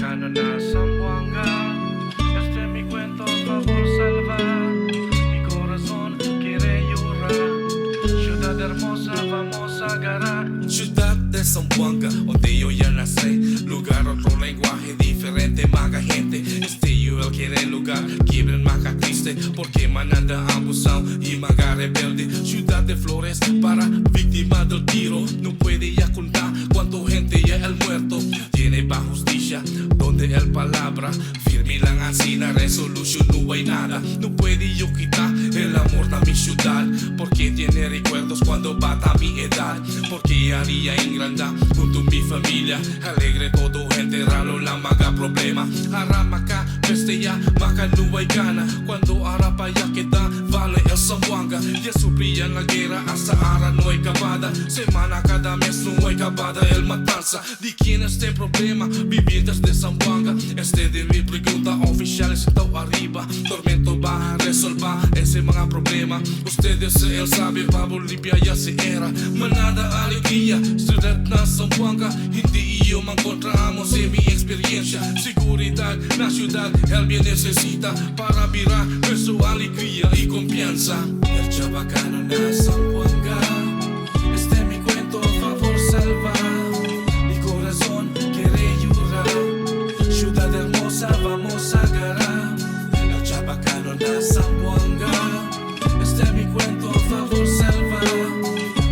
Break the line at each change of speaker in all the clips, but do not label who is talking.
Chabacano na Zamboanga. Este es mi cuento, favor salva. Mi corazón quiere llorar. Ciudad hermosa, vamos a agarrar.
Ciudad de Zamboanga, donde yo ya nací. Lugar, otro lenguaje diferente, maga gente. Yo el quiere lugar, quieren maga triste. Porque mananda abusado y maga rebelde. Ciudad de flores para víctima del tiro. No puede ya contar cuánto gente ya el muerto. Tiene bajo justicia, donde el palabra firme la ancina, resolución no hay nada. No puede yo quitar el amor de mi ciudad. Porque tiene recuerdos cuando bata mi edad. Porque haría engrandar junto a mi familia. Alegre todo gente raro la maga problema. Aramaca, ya maca no hay gana. Cuando arapa ya queda vale el Zamboanga. Ya sufría en la guerra hasta ahora no hay acabada. Semana cada mes no hay acabada el matanza. ¿De quién este problema? Viviendas de Zamboanga. Este de mi pregunta oficiales están arriba. Tormento va a resolver ese mga problema. Ustedes él sabe pa Bolivia ya se era. Manada alegría, ciudad na Zamboanga. Hindi y yo me encontramos en mi experiencia. Seguridad, la ciudad él bien necesita para virar su alegría y confianza. El Chabacano na Zamboanga. Este es mi cuento, favor salva. Mi corazón quiere llorar. Ciudad hermosa, vamos a agarrar. El Chabacano na Zamboanga. Este es mi cuento, favor salva.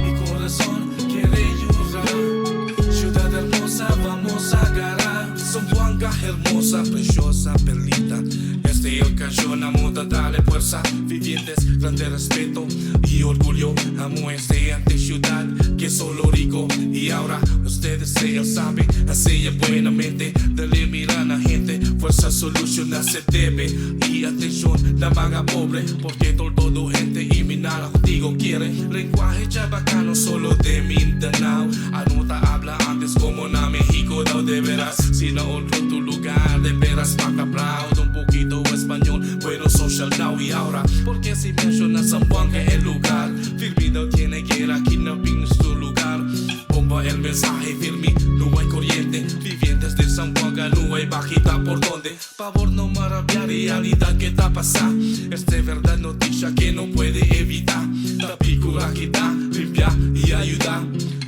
Mi corazón quiere llorar. Ciudad hermosa, vamos a agarrar. Zamboanga hermosa, preciosa, perlita. Este el canción, amo de darle fuerza. Vivientes, grande respeto y orgullo. Amo este ante ciudad que solo rico. Y ahora ustedes se saben, así buenamente. Dale miran a gente, fuerza soluciona se debe. Y atención, la vaga pobre, porque todo gente y mi nada contigo quiere. Lenguaje chabacano solo de Mindanao. Anota habla antes como na México, no de veras. Si no otro tu lugar, de veras vaca proud. Un poquito español, bueno social now y ahora. Porque si menciona Zamboanga el lugar, firme tiene guerra, kidnapping es tu lugar. Bomba el mensaje firme, no hay corriente. Vivientes de Zamboanga, no hay bajita por donde. Favor no maravilla realidad que está pasa. Este verdad noticia que no puede evitar. La picura quita, limpia y ayuda.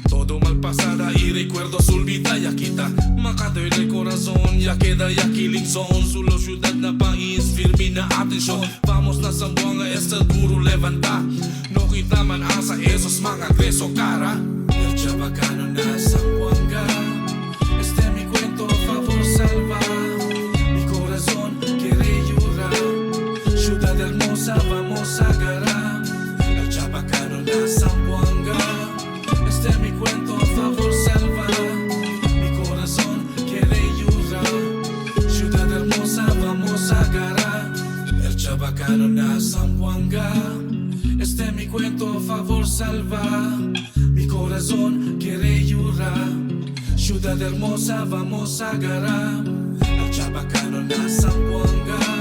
Todo mal pasada y recuerdos olvida ya quita. Macado en el corazón ya queda ya killing zone. Solo ciudad na país firme na atención. Vamos na Zamboanga, este duro levanta. No quitaman asa esos mga agreso cara. El Chabacano na Zamboanga. Este es mi cuento, favor salva. Mi corazón quiere llorar. Ciudad hermosa, vamos a agarrar. El Chabacano na Zamboanga. Este es mi cuento, favor salva. Mi corazón quiere llorar. Ciudad hermosa, vamos a agarrar. El Chabacano na Zamboanga. Este es mi cuento, favor salva. Mi corazón quiere llorar. Ciudad hermosa, vamos a agarrar. El Chabacano na Zamboanga.